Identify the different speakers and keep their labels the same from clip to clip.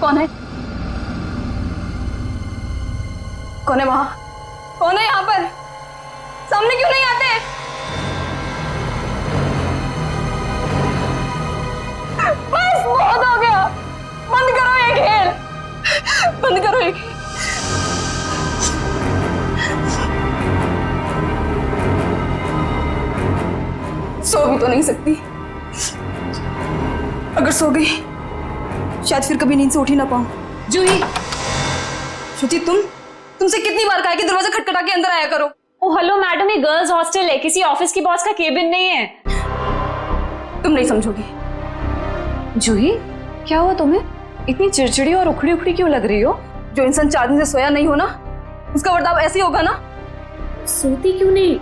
Speaker 1: कौन है? कौन है वहां? कौन है यहाँ पर? सामने क्यों नहीं आते? बस बहुत हो गया, बंद करो ये खेल, बंद करो ये खेल। सो भी तो नहीं सकती, अगर सो गई शायद फिर कभी नींद से उठ ही ना पाऊं। जूही, श्रुति तुमसे कितनी बार कहा कि दरवाजा खटखटा के अंदर आया करो।
Speaker 2: ओ हेलो मैडम, ये गर्ल्स हॉस्टल है, किसी ऑफिस की बॉस का केबिन नहीं है।
Speaker 1: तुम नहीं समझोगी।
Speaker 2: जूही, क्या हुआ तुम्हें? इतनी चिड़चिड़ी और उखड़ी उखड़ी क्यों लग रही हो?
Speaker 1: जो इंसान 4 दिन से सोया नहीं हो ना, उसका बर्ताव ऐसे ही होगा ना।
Speaker 2: सोती क्यों नहीं?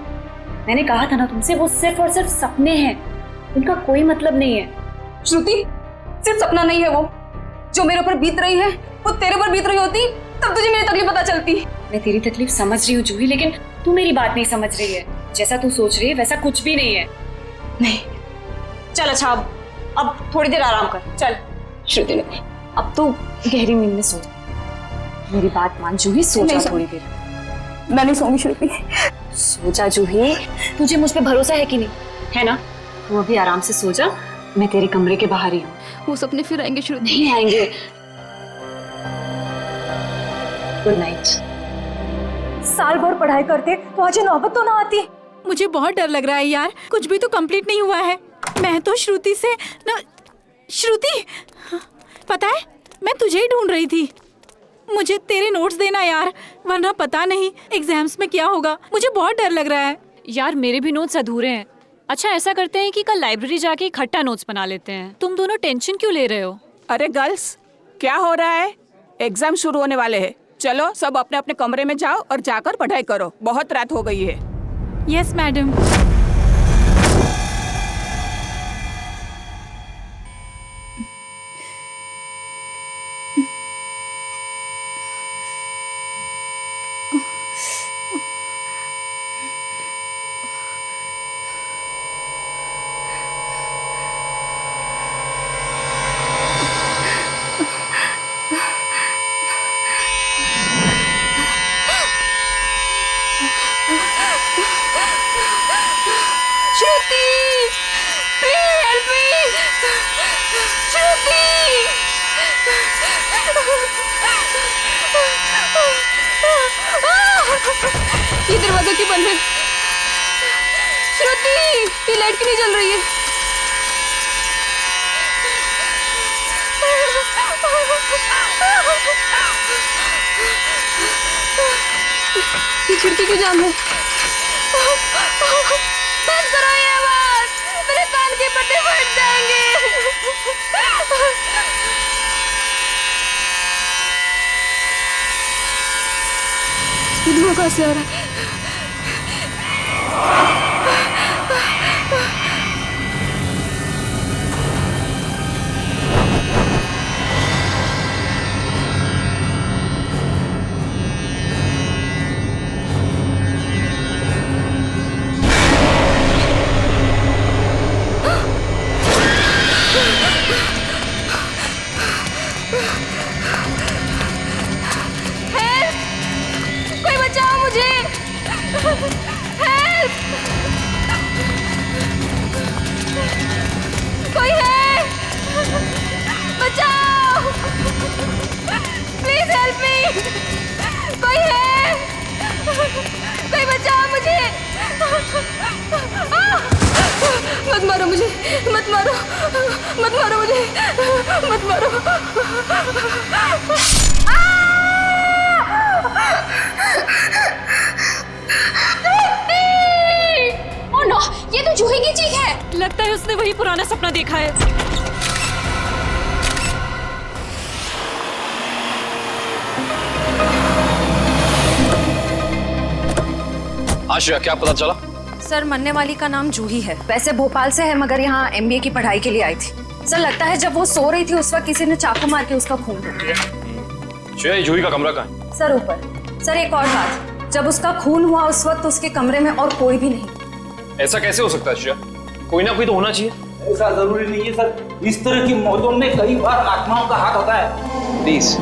Speaker 2: मैंने कहा था ना तुमसे, वो सिर्फ और सिर्फ सपने हैं, उनका कोई मतलब नहीं है।
Speaker 1: श्रुति, सिर्फ सपना नहीं है वो, जो मेरे ऊपर बीत रही है वो तेरे ऊपर बीत रही होती तब तुझे मेरी तकलीफ पता चलती।
Speaker 2: मैं तेरी तकलीफ समझ रही हूँ जूही, लेकिन तू मेरी बात नहीं समझ रही है। जैसा तू सोच रही है वैसा कुछ भी नहीं है।
Speaker 1: नहीं,
Speaker 2: चल अच्छा, अब थोड़ी देर आराम कर। चल
Speaker 1: श्रुति ने,
Speaker 2: अब तो गहरी नींद में सो जा। मेरी बात मान जूही, सो जा थोड़ी देर।
Speaker 1: मैं नहीं सोऊंगी श्रुति।
Speaker 2: सो जा जूही, तुझे मुझ पे भरोसा है कि नहीं? है ना? तू अभी आराम से सो जा, मैं तेरे कमरे के बाहर ही हूँ।
Speaker 1: वो सपने फिर आएंगे श्रुति।
Speaker 2: नहीं आएंगे। Good night.
Speaker 3: साल भर पढ़ाई करते तो आज ये नौबत तो ना आती।
Speaker 4: मुझे बहुत डर लग रहा है यार, कुछ भी तो कंप्लीट नहीं हुआ है। मैं तो श्रुति से ना, श्रुति पता है मैं तुझे ही ढूंढ रही थी। मुझे तेरे नोट्स देना यार, वरना पता नहीं एग्जाम्स में क्या होगा। मुझे बहुत डर लग रहा है
Speaker 5: यार। मेरे भी नोट्स अधूरे हैं। अच्छा ऐसा करते हैं कि कल लाइब्रेरी जाके इकट्ठा नोट्स बना लेते हैं। तुम दोनों टेंशन क्यों ले रहे हो?
Speaker 6: अरे गर्ल्स, क्या हो रहा है? एग्जाम शुरू होने वाले हैं। चलो सब अपने अपने कमरे में जाओ और जाकर पढ़ाई करो, बहुत रात हो गई है।
Speaker 4: Yes madam.
Speaker 1: ये दरवाजा क्यों बंद है? श्रुति, ये लाइट क्यों नहीं जल रही है? ये खिड़की क्यों जाम है? बंद करो ये आवाज, मेरे कान के पट्टे फट जाएंगे। ये धुआं कहाँ से आ रहा है? कोई बचाओ मुझे! हेल्प! कोई है? बचाओ! Please help me! कोई है? कोई बचाओ मुझे! मत मारो मुझे! मत मारो! मत मारो मुझे! मत मारो!
Speaker 2: ओह नो, ये तो जूही की चीख है।
Speaker 5: लगता है उसने वही पुराना सपना देखा है।
Speaker 7: आशिया, क्या पता चला?
Speaker 3: सर, मरने वाली का नाम जूही है। वैसे भोपाल से है, मगर यहाँ MBA की पढ़ाई के लिए आई थी। सर, लगता है जब वो सो रही थी उस वक्त किसी ने चाकू मार के उसका खून रोक दिया।
Speaker 7: श्रेया, जूही का कमरा कहाँ है?
Speaker 3: सर ऊपर। सर एक और बात, जब उसका खून हुआ उस वक्त उसके कमरे में और कोई भी नहीं।
Speaker 7: ऐसा कैसे हो सकता है श्रेया? कोई ना कोई तो होना चाहिए।
Speaker 8: ऐसा जरूरी नहीं है सर, इस तरह की मौतों में कई बार आत्माओं का हाथ होता है।
Speaker 7: प्लीज,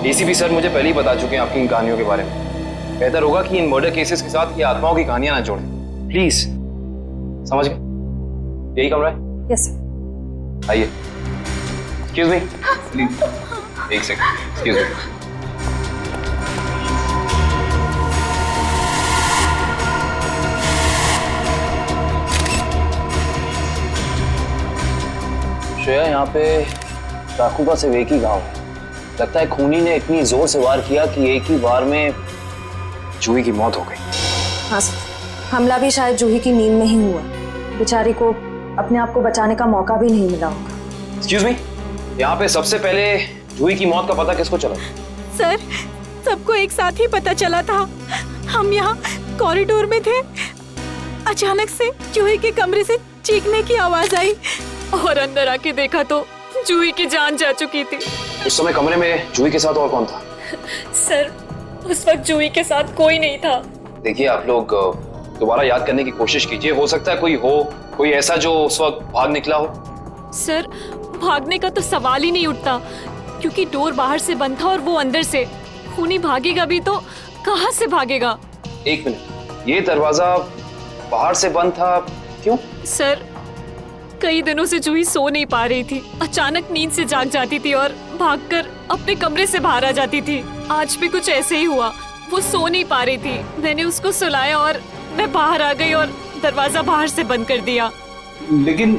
Speaker 7: डीसीपी सर मुझे पहले ही बता चुके हैं आपकी इन कहानियों के बारे में। बेहतर होगा कि इन मर्डर केसेस के साथ ये आत्माओं की कहानियां ना जोड़ें। प्लीज, समझ गए? यही कमरा है?
Speaker 3: यस
Speaker 7: आइए। एक्सक्यूज मी, प्लीज एक सेकंड, एक्सक्यूज मी। श्रेया, यहाँ पे चाकू का सिर्फ एक ही घाव है। लगता है खूनी ने इतनी जोर से वार किया कि एक ही वार में जूही की मौत हो गई।
Speaker 3: हाँ सर, हमला भी शायद जूही की नींद में ही हुआ। बेचारी को अपने आप को बचाने का मौका भी नहीं मिला होगा।
Speaker 7: एक्सक्यूज मी, यहाँ पे सबसे पहले जूही की मौत का पता किसको चला?
Speaker 4: सर, सबको एक साथ ही पता चला था। हम यहाँ कॉरिडोर में थे, अचानक से जूही के कमरे से चीखने की आवाज आई
Speaker 5: और अंदर आके देखा तो जूही की जान जा चुकी थी।
Speaker 7: उस समय कमरे में जूही के साथ और कौन था?
Speaker 5: सर, उस वक्त जूही के साथ कोई नहीं था।
Speaker 7: देखिए, आप लोग दोबारा याद करने की कोशिश कीजिए। हो सकता है कोई ऐसा जो उस वक्त भाग निकला हो।
Speaker 5: सर, भागने का तो सवाल ही नहीं उठता, क्योंकि डोर बाहर से बंद था और वो अंदर से। खूनी भागेगा भी तो कहाँ से भागेगा?
Speaker 7: एक मिनट, ये दरवाजा बाहर से बंद था, क्यों?
Speaker 5: सर, कई दिनों से जूही सो नहीं पा रही थी। अचानक नींद से जाग जाती थी और भागकर अपने कमरे से बाहर आ जाती थी। आज भी कुछ ऐसे ही हुआ। वो सो नहीं पा रही थी, मैंने उसको सुलाया और मैं बाहर आ गई और दरवाजा बाहर से बंद कर दिया।
Speaker 8: लेकिन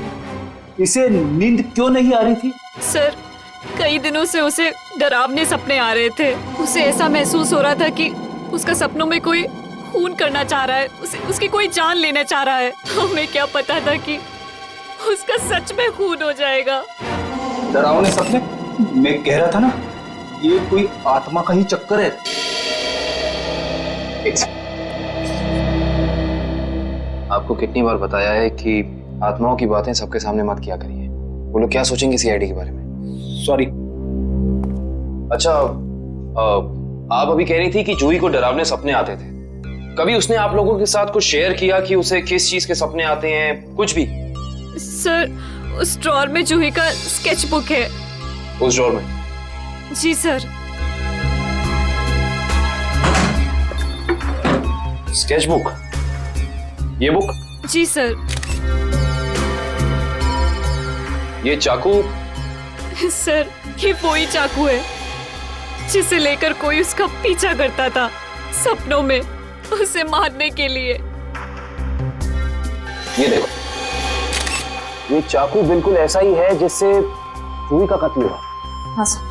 Speaker 8: इसे नींद क्यों नहीं आ रही थी?
Speaker 5: सर, कई दिनों से उसे डरावने सपने आ रहे थे। उसे ऐसा महसूस हो रहा था कि उसका सपनों में कोई खून करना चाह रहा है, उसकी कोई जान लेना चाह रहा है। हमें क्या पता था कि उसका सच में खून हो जाएगा।
Speaker 8: डरावने सपने? मैं कह रहा था ना, ये कोई आत्मा का ही चक्कर है।
Speaker 7: आपको कितनी बार बताया है कि आत्माओं की बातें सबके सामने मत किया करिए। वो लोग क्या सोचेंगे सीआईडी के बारे में?
Speaker 8: सॉरी।
Speaker 7: अच्छा, आप अभी कह रही थी कि जूही को डरावने सपने आते थे। कभी उसने आप लोगों के साथ कुछ शेयर किया कि उसे किस चीज के सपने आते हैं? कुछ भी?
Speaker 5: सर, उस ड्रॉर में जूही का स्केच बुक है।
Speaker 7: उस ड्रॉर में?
Speaker 5: जी सर।
Speaker 7: Sketch book? ये बुक?
Speaker 5: जी सर।
Speaker 7: ये चाकू?
Speaker 5: सर, ये वही चाकू है जिसे लेकर कोई उसका पीछा करता था सपनों में, उसे मारने के लिए।
Speaker 7: ये देखो, ये चाकू बिल्कुल ऐसा ही है जिससे जूही का कत्ल हुआ।
Speaker 3: हाँ सर।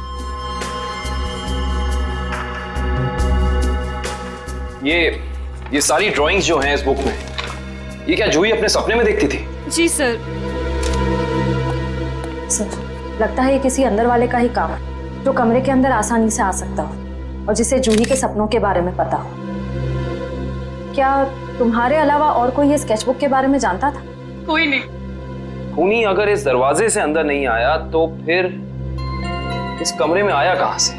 Speaker 7: ये सारी ड्राइंग्स जो हैं इस बुक में, ये क्या जूही अपने सपने में देखती थी?
Speaker 5: जी सर।
Speaker 3: सर, लगता है ये किसी अंदर वाले का ही काम है, जो कमरे के अंदर आसानी से आ सकता हो और जिसे जूही के सपनों के बारे में पता हो। क्या तुम्हारे अलावा और कोई ये स्केचबुक के बारे में जानता था?
Speaker 5: कोई नहीं।
Speaker 7: खूनी अगर इस दरवाजे से अंदर नहीं आया तो फिर इस कमरे में आया कहां से?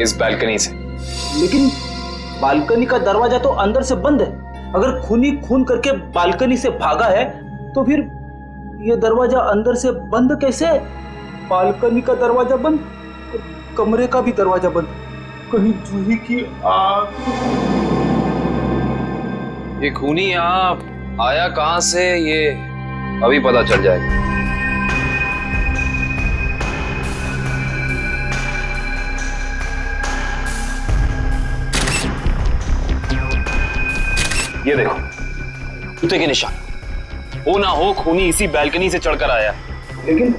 Speaker 7: इस बालकनी से।
Speaker 8: लेकिन बालकनी का दरवाजा तो अंदर से बंद है। अगर खूनी खून करके बालकनी से भागा है तो फिर ये दरवाजा अंदर से बंद कैसे? बालकनी का दरवाजा बंद, कमरे का भी दरवाजा बंद। कहीं जूही की आग?
Speaker 7: ये खूनी यहाँ आया कहां से, ये अभी पता चल जाएगा। ये देखो, जूते के निशान। हो ना हो खूनी इसी बालकनी से चढ़कर आया।
Speaker 8: लेकिन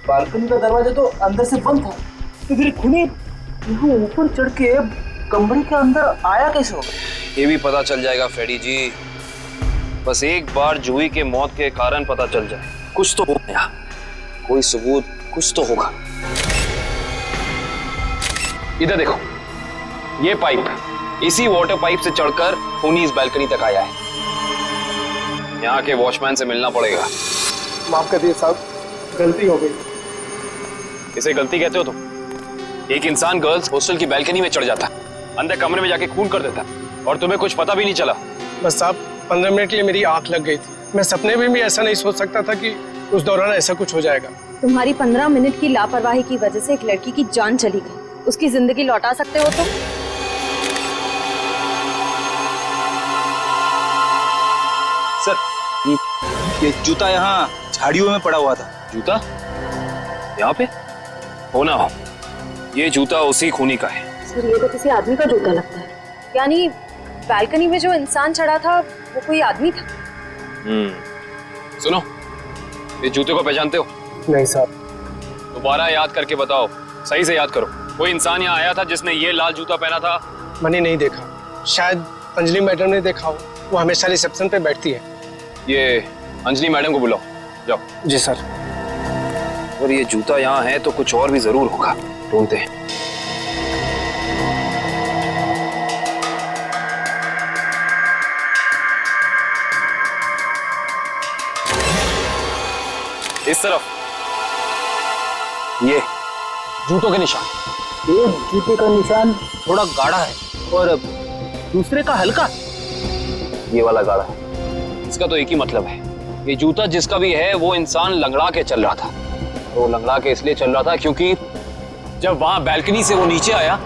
Speaker 8: बालकनी का दरवाजा तो अंदर से बंद था, तो फिर खूनी यहाँ ऊपर चढ़ के कमरे के अंदर आया कैसे होगा?
Speaker 7: ये भी पता चल जाएगा फ्रेडी जी। बस एक बार जूही के मौत के कारण पता चल जाए, कुछ तो हो गया, कोई सबूत कुछ तो होगा। इधर देखो, ये पाइप, इसी वाटर पाइप से चढ़कर खूनी इस बालकनी तक आया है। यहाँ के वॉचमैन से मिलना पड़ेगा।
Speaker 8: माफ कर दिए साहब, गलती हो गई।
Speaker 7: इसे गलती कहते हो तुम? एक इंसान गर्ल्स हॉस्टल की बालकनी में चढ़ जाता, अंदर कमरे में जाके खून कर देता, और तुम्हें कुछ पता भी नहीं चला।
Speaker 9: बस साहब, 15 मिनट के लिए मेरी आंख लग गई थी। मैं सपने में भी ऐसा नहीं सोच सकता था कि उस दौरान ऐसा कुछ हो जाएगा।
Speaker 3: तुम्हारी 15 मिनट की लापरवाही की वजह से एक लड़की की जान चली गई, उसकी जिंदगी लौटा सकते हो तुम?
Speaker 8: सर, ये जूता यहाँ झाड़ियों में पड़ा हुआ था।
Speaker 7: जूता यहाँ पे? हो ना हो, ये जूता उसी खूनी का है।
Speaker 3: सर, ये तो किसी आदमी का जूता लगता है। यानी बालकनी में जो इंसान चढ़ा था वो कोई आदमी था?
Speaker 7: सुनो, ये जूते को पहचानते हो?
Speaker 9: नहीं साहब।
Speaker 7: दोबारा याद करके बताओ, सही से याद करो। कोई इंसान यहाँ आया था जिसने ये लाल जूता पहना था?
Speaker 9: मैंने नहीं देखा, शायद अंजलि मैडम ने देखा हो, वो हमेशा रिसेप्शन पे बैठती है।
Speaker 7: ये अंजलि मैडम को बुलाओ, जाओ।
Speaker 9: जी सर।
Speaker 7: अगर ये जूता यहाँ है तो कुछ और भी जरूर होगा, ढूंढते हैं। इस तरफ ये जूतों के निशान।
Speaker 8: एक जूते का निशान थोड़ा गाढ़ा है और दूसरे का हल्का।
Speaker 7: ये वाला गाढ़ा है। इसका तो एक ही मतलब है, ये जूता जिसका भी है वो इंसान लंगड़ा के चल रहा था। वो लंगड़ा के इसलिए चल रहा था क्योंकि जब वहां बैल्कनी से वो नीचे आया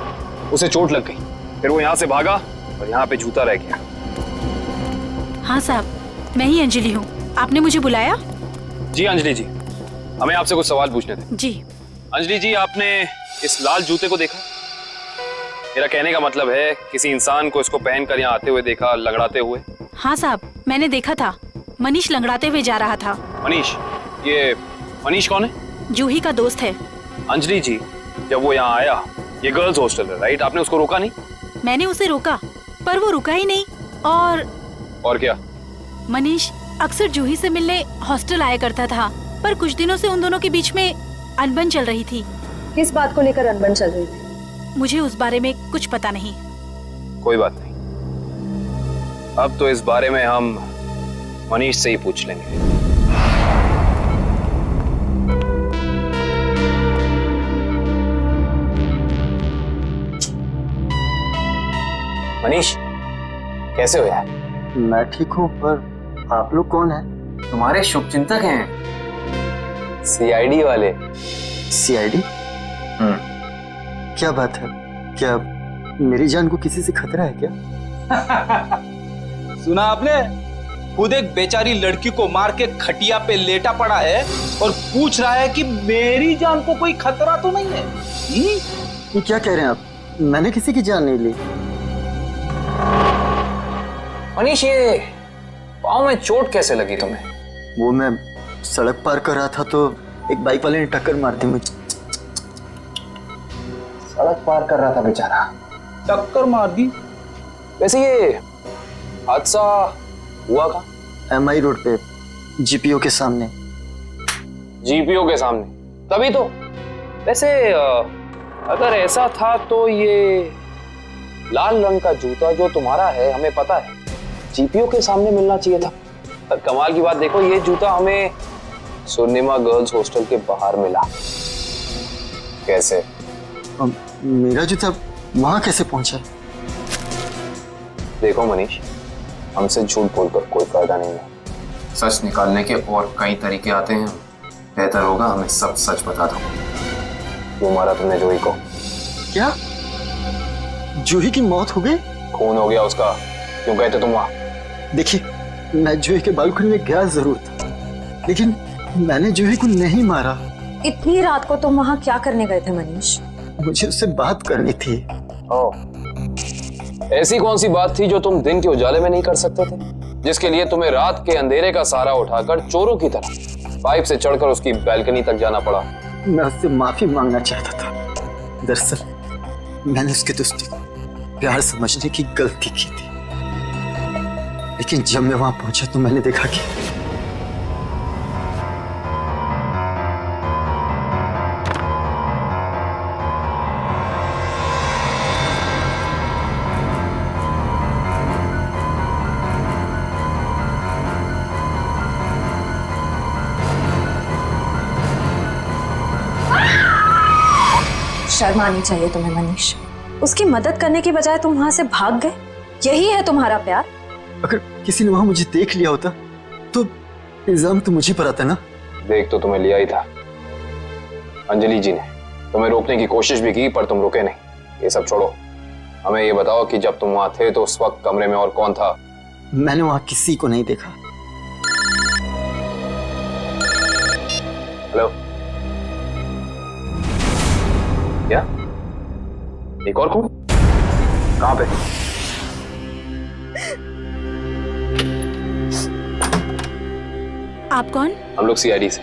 Speaker 7: उसे चोट लग गई, फिर वो यहाँ से भागा और यहाँ पे जूता रह गया।
Speaker 4: हाँ साहब, मैं ही अंजलि हूँ, आपने मुझे बुलाया?
Speaker 7: जी अंजलि जी, हमें आपसे कुछ सवाल पूछने थे।
Speaker 4: जी।
Speaker 7: अंजलि जी, आपने इस लाल जूते को देखा? मेरा कहने का मतलब है किसी इंसान को इसको पहनकर यहाँ आते हुए देखा, लंगड़ाते हुए?
Speaker 4: हाँ साहब, मैंने देखा था, मनीष लंगड़ाते हुए जा रहा था।
Speaker 7: मनीष? ये मनीष कौन है?
Speaker 4: जूही का दोस्त है।
Speaker 7: अंजलि जी, जब वो यहाँ आया, ये गर्ल्स हॉस्टल है राइट, आपने उसको रोका नहीं?
Speaker 4: मैंने उसे रोका पर वो रुका ही नहीं। और
Speaker 7: क्या?
Speaker 4: मनीष अक्सर जूही से मिलने हॉस्टल आया करता था, पर कुछ दिनों से उन दोनों के बीच में अनबन चल रही थी।
Speaker 3: किस बात को लेकर अनबन चल रही थी?
Speaker 4: मुझे उस बारे में कुछ पता नहीं।
Speaker 7: कोई बात नहीं, अब तो इस बारे में हम मनीष से ही पूछ लेंगे। मनीष, कैसे हो यार?
Speaker 10: मैं ठीक हूँ, पर आप लोग कौन हैं?
Speaker 7: तुम्हारे शुभचिंतक हैं, सीआईडी वाले।
Speaker 10: सीआईडी? क्या बात है? क्या मेरी जान को किसी से खतरा है क्या?
Speaker 8: सुना आपने? खुद एक बेचारी लड़की को मार के खटिया पे लेटा पड़ा है और पूछ रहा है कि मेरी जान को कोई खतरा तो नहीं है।
Speaker 10: ये क्या कह रहे हैं आप? मैंने किसी की जान नहीं ली।
Speaker 7: मनीष, ये पाँव में चोट कैसे लगी तुम्हें?
Speaker 10: वो मैं सड़क पार कर रहा था तो एक बाइक वाले ने टक्कर मार दी मुझे।
Speaker 7: सड़क पार कर रहा था बेचारा,
Speaker 8: टक्कर मार दी?
Speaker 7: वैसे ये हादसा हुआ कहाँ?
Speaker 10: MI रोड पे, जीपीओ के सामने।
Speaker 7: जीपीओ के सामने? तभी तो। वैसे अगर ऐसा था तो ये लाल रंग का जूता जो तुम्हारा है, हमें पता है जीपीओ के सामने मिलना चाहिए था। पर कमाल की बात देखो, ये जूता हमें सुर्णिमा गर्ल्स हॉस्टल के बाहर मिला। कैसे?
Speaker 10: मेरा जूता वहां कैसे पहुंचा?
Speaker 7: देखो मनीष, हमसे झूठ बोलकर कोई फायदा नहीं है। सच निकालने के और कई तरीके आते हैं। बेहतर होगा हमें सब सच बता दो। क्यों मारा तुमने जूही को?
Speaker 10: क्या जूही की मौत हो गई?
Speaker 7: खून हो गया उसका। क्यों गए थे तुम वहां?
Speaker 10: देखिए, मैं जूही के बालकनी में गया जरूर था, लेकिन मैंने जूही को नहीं मारा।
Speaker 3: इतनी रात को तुम वहाँ क्या करने गए थे मनीष?
Speaker 10: मुझे उससे बात करनी थी।
Speaker 7: ऐसी कौन सी बात थी जो तुम दिन के उजाले में नहीं कर सकते थे, जिसके लिए तुम्हें रात के अंधेरे का सहारा उठाकर चोरों की तरह पाइप से चढ़कर उसकी बैल्कनी तक जाना पड़ा?
Speaker 10: मैं उससे माफी मांगना चाहता था। दरअसल मैंने उसके दोस्ती को प्यार समझने की गलती की थी, लेकिन जब मैं वहां पहुंचा तो मैंने देखा कि
Speaker 3: शर्म आनी चाहिए तुम्हें मनीष। उसकी मदद करने की बजाय तुम वहां से भाग गए। यही है तुम्हारा प्यार?
Speaker 10: अगर किसी ने वहां मुझे देख लिया होता तो इल्जाम तो मुझे पर आता ना।
Speaker 7: देख तो तुम्हें लिया ही था। अंजलि जी ने तुम्हें रोकने की कोशिश भी की पर तुम रुके नहीं। ये सब छोड़ो, हमें ये बताओ कि जब तुम वहां थे तो उस वक्त कमरे में और कौन था?
Speaker 10: मैंने वहां किसी को नहीं देखा।
Speaker 7: हेलो, क्या? एक और कौन? कहां पे?
Speaker 4: आप कौन?
Speaker 7: हम लोग सीआईडी से।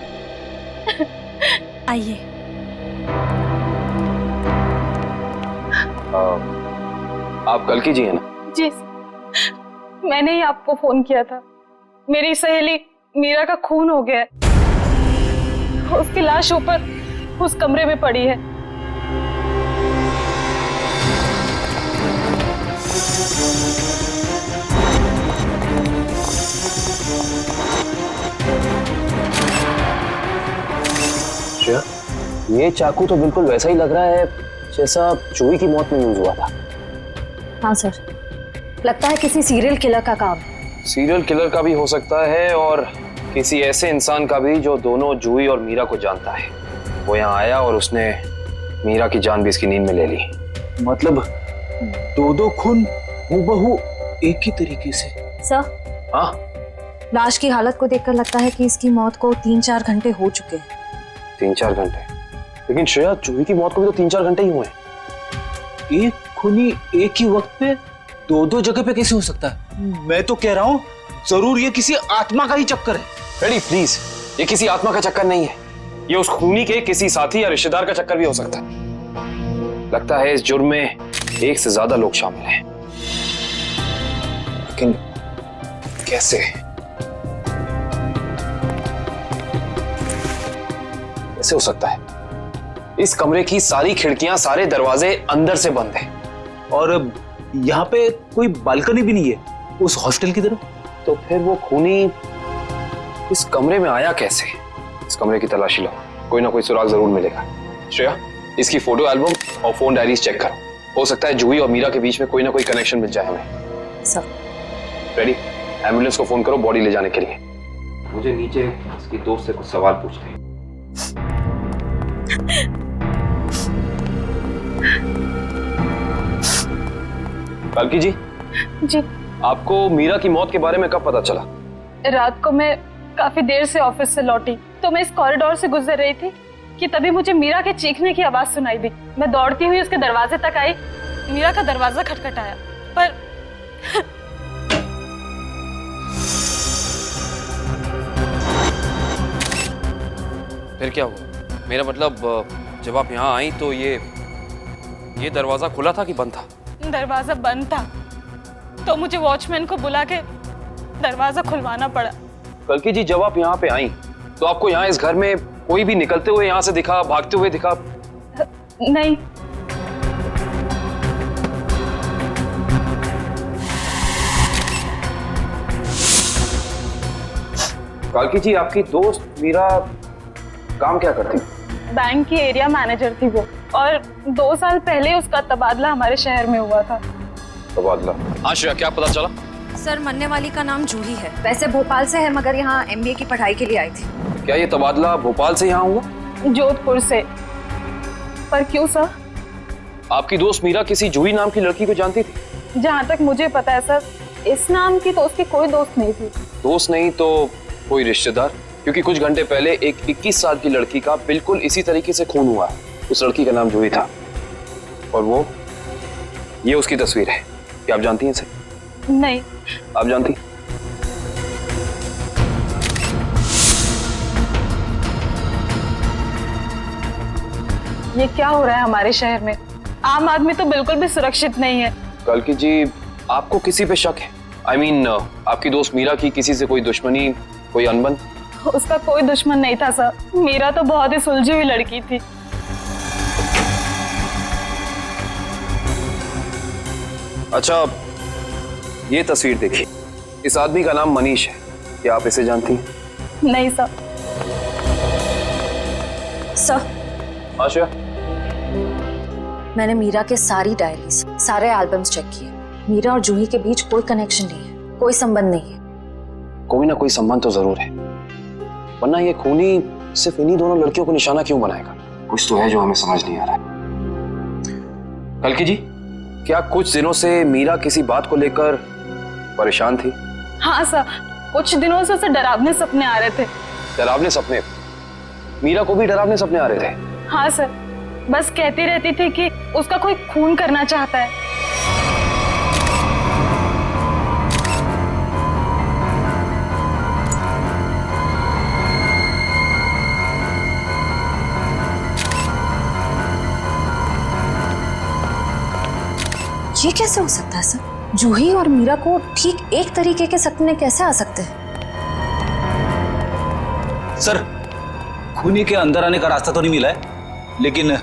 Speaker 4: आइए।
Speaker 7: आप कल्कि जी हैं ना?
Speaker 1: जी, मैंने ही आपको फोन किया था। मेरी सहेली मीरा का खून हो गया है। उसकी लाश ऊपर उस कमरे में पड़ी है।
Speaker 7: श्रेया, ये चाकू तो बिल्कुल वैसा ही लग रहा है जैसा जूही की मौत में यूज हुआ था।
Speaker 3: हाँ सर, लगता है किसी सीरियल किलर का काम।
Speaker 7: सीरियल किलर का भी हो सकता है और किसी ऐसे इंसान का भी जो दोनों जूही और मीरा को जानता है। वो यहाँ आया और उसने मीरा की जान भी इसकी नींद में ले ली।
Speaker 8: मतलब दो खून हूबहू एक ही तरीके से।
Speaker 3: सर,
Speaker 7: हाँ,
Speaker 3: लाश की हालत को देखकर लगता है कि इसकी मौत को 3-4 घंटे हो चुके हैं।
Speaker 7: 3-4 घंटे? लेकिन श्रेया, जूही की मौत को भी तो 3-4 घंटे ही हुए हैं।
Speaker 8: एक खूनी एक ही वक्त पे दो जगह पे कैसे हो सकता है? मैं तो कह रहा हूँ जरूर ये किसी आत्मा का ही चक्कर है।
Speaker 7: रेडी प्लीज, ये किसी आत्मा का चक्कर नहीं है। ये उस खूनी के किसी साथी या रिश्तेदार का चक्कर भी हो सकता है। लगता है इस जुर्म में एक से ज्यादा लोग शामिल हैं। लेकिन कैसे? कैसे हो सकता है? इस कमरे की सारी खिड़कियां, सारे दरवाजे अंदर से बंद हैं।
Speaker 8: और यहाँ पे कोई बालकनी भी नहीं है उस हॉस्टल की तरफ।
Speaker 7: तो फिर वो खूनी इस कमरे में आया कैसे? इस कमरे की तलाशी लो, कोई ना कोई सुराग जरूर मिलेगा। श्रेया, इसकी फोटो एल्बम और फोन डायरीज चेक करो। हो सकता है जूही और मीरा के बीच में कोई ना कोई कनेक्शन मिल जाए हमें।
Speaker 3: सर,
Speaker 7: रेडी, एम्बुलेंस को फोन करो बॉडी ले जाने के लिए। मुझे नीचे इसकी दोस्त से कुछ सवाल पूछने हैं। कल्कि जी,
Speaker 1: जी,
Speaker 7: आपको मीरा की मौत के बारे में कब पता चला?
Speaker 1: रात को मैं काफी देर से ऑफिस से लौटी तो मैं इस कॉरिडोर से गुजर रही थी कि तभी मुझे मीरा के चीखने की आवाज सुनाई दी। मैं दौड़ती हुई उसके दरवाजे तक आई। मीरा का दरवाजा खटखटाया पर
Speaker 7: फिर क्या हुआ? मेरा मतलब जब आप यहाँ आई तो ये दरवाजा खुला था कि बंद था?
Speaker 1: दरवाजा बंद था तो मुझे वॉचमैन को बुला के दरवाजा खुलवाना पड़ा।
Speaker 7: कल्कि जी, जब आप यहाँ पे आई तो आपको यहाँ इस घर में कोई भी निकलते हुए यहाँ से दिखा, भागते हुए दिखा?
Speaker 1: नहीं।
Speaker 7: कल्कि जी, आपकी दोस्त मीरा काम क्या करती?
Speaker 1: बैंक की एरिया मैनेजर थी वो, और 2 साल पहले उसका तबादला हमारे शहर में हुआ था।
Speaker 7: तबादला? हाँ श्रेया, क्या पता चला?
Speaker 3: सर, मरने वाली का नाम जूही है। वैसे भोपाल से है मगर यहाँ MBA की पढ़ाई के लिए आई थी।
Speaker 7: क्या ये तबादला भोपाल से यहाँ हुआ?
Speaker 1: जोधपुर से। पर क्यों सर?
Speaker 7: आपकी दोस्त मीरा किसी जूही नाम की लड़की को जानती थी?
Speaker 1: जहाँ तक मुझे पता है सर, इस नाम की तो उसकी कोई दोस्त नहीं थी।
Speaker 7: दोस्त नहीं तो कोई रिश्तेदार? क्योंकि कुछ घंटे पहले एक 21 साल की लड़की का बिल्कुल इसी तरीके से खून हुआ है। उस लड़की का नाम जूही था और ये उसकी तस्वीर है। क्या आप जानती हैं इसे?
Speaker 1: नहीं।
Speaker 7: आप जानती?
Speaker 1: ये क्या हो रहा है हमारे शहर में? आम आदमी तो बिल्कुल भी सुरक्षित नहीं है।
Speaker 7: कल्कि जी, आपको किसी पे शक है? I mean, आपकी दोस्त मीरा की किसी से कोई दुश्मनी, कोई अनबन?
Speaker 1: उसका कोई दुश्मन नहीं था सर। मीरा तो बहुत ही सुलझी हुई लड़की थी।
Speaker 7: अच्छा, ये तस्वीर देखिए। इस आदमी का नाम मनीष है। क्या आप इसे जानती हैं?
Speaker 1: नहीं सर।
Speaker 3: सर,
Speaker 7: आशा,
Speaker 3: मैंने मीरा के सारी डायरीज, सारे एल्बम्स चेक किए। मीरा और जूही के बीच कोई कनेक्शन नहीं है, कोई संबंध नहीं है।
Speaker 7: कोई ना कोई संबंध तो जरूर है, वरना ये खूनी सिर्फ इन्हीं दोनों लड़कियों को निशाना क्यों बनाएगा? कुछ तो है जो हमें समझ नहीं आ रहा है। कल्कि जी, क्या कुछ दिनों से मीरा किसी बात को लेकर परेशान थी?
Speaker 1: हाँ सर, कुछ दिनों से उसे डरावने सपने आ रहे थे।
Speaker 7: डरावने सपने? मीरा को भी डरावने सपने आ रहे थे?
Speaker 1: हाँ सर, बस कहती रहती थी कि उसका कोई खून करना चाहता है।
Speaker 3: ये कैसे हो सकता है सर? जूही और मीरा को ठीक एक तरीके के सपने कैसे आ सकते हैं?
Speaker 8: सर, खूनी के अंदर आने का रास्ता तो नहीं मिला है, लेकिन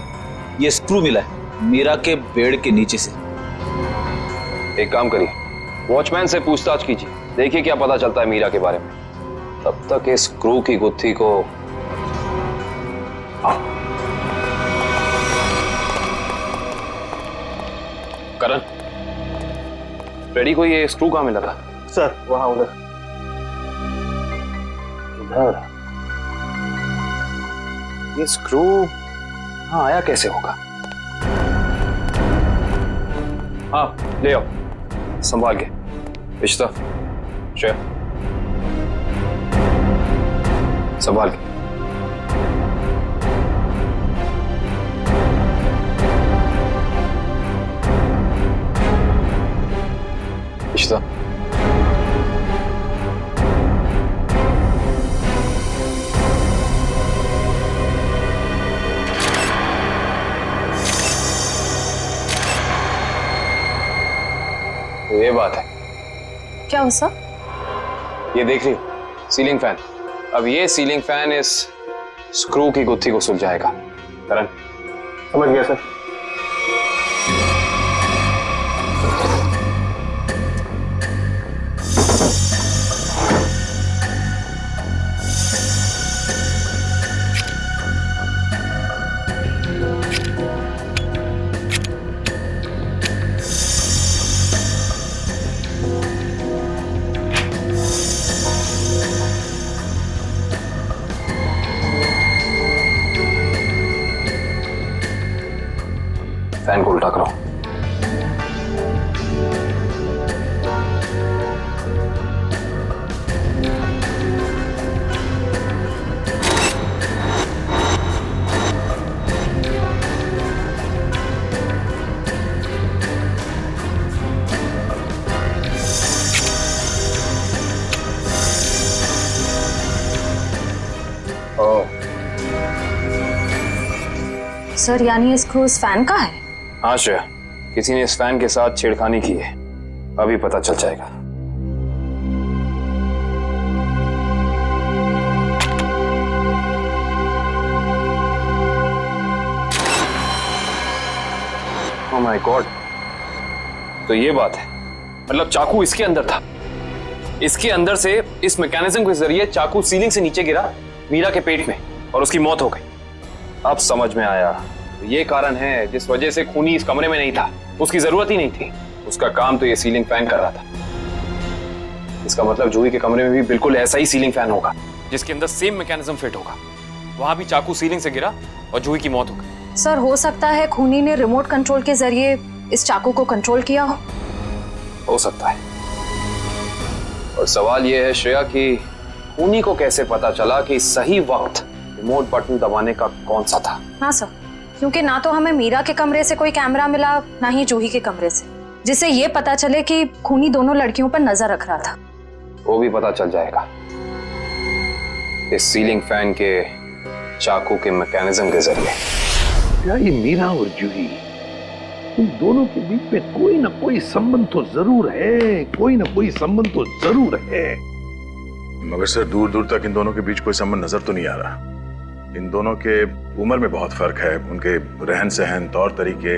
Speaker 8: ये स्क्रू मिला है मीरा के बेड के नीचे से।
Speaker 7: एक काम करिए, वॉचमैन से पूछताछ कीजिए, देखिए क्या पता चलता है मीरा के बारे में। तब तक इस स्क्रू की गुत्थी को करण, रेडी को ये स्क्रू कहाँ मिला था?
Speaker 9: सर
Speaker 7: वहां उधर। इधर ये स्क्रू हाँ आया कैसे होगा? हाँ ले आओ, संभाल के। इश्ता, श्रेया, संभाल के। इश्ता, ये बात है।
Speaker 3: क्या हो सर?
Speaker 7: ये देख रही हो सीलिंग फैन? अब ये सीलिंग फैन इस स्क्रू की गुत्थी को सुलझाएगा। करण,
Speaker 9: समझ गया सर।
Speaker 7: फैन को उल्टा करो।
Speaker 3: सर यानी ये स्क्रू इस फैन का है?
Speaker 7: हाँ श्रेया, किसी ने इस फैन के साथ छेड़खानी की है, अभी पता चल जाएगा। ओह माय गॉड, तो ये बात है, मतलब चाकू इसके अंदर था। इसके अंदर से इस मैकेनिज्म के जरिए चाकू सीलिंग से नीचे गिरा मीरा के पेट में और उसकी मौत हो गई। अब समझ में आया, ये कारण है जिस वजह से खूनी इस कमरे में नहीं था। उसकी जरूरत ही नहीं थी, उसका काम तो ये सीलिंग फैन कर रहा था। इसका मतलब जूही के कमरे में भी बिल्कुल ऐसा ही सीलिंग फैन होगा जिसके अंदर सेम मैकेनिज्म फिट होगा। वहां भी चाकू सीलिंग से गिरा और जूही की मौत हो गई।
Speaker 3: सर हो सकता है खूनी ने रिमोट कंट्रोल के जरिए इस चाकू को कंट्रोल किया हो
Speaker 7: सकता है। और सवाल यह है श्रेया कि खूनी को कैसे पता चला कि सही वक्त रिमोट बटन दबाने का कौन सा था?
Speaker 3: हाँ सर, क्योंकि ना तो हमें मीरा के कमरे से कोई कैमरा मिला, ना ही जूही के कमरे से, जिससे ये पता चले कि खूनी दोनों लड़कियों पर नजर रख रहा था।
Speaker 7: वो भी पता चल जाएगा इस सीलिंग फैन के चाकू के मैकेनिज्म के जरिए।
Speaker 11: क्या ये मीरा और जूही, इन दोनों के बीच में कोई ना कोई संबंध तो जरूर है, कोई ना कोई संबंध तो जरूर है।
Speaker 12: मगर सर दूर दूर तक इन दोनों के बीच कोई संबंध नजर तो नहीं आ रहा। इन दोनों के उम्र में बहुत फर्क है, उनके रहन सहन, तौर तरीके,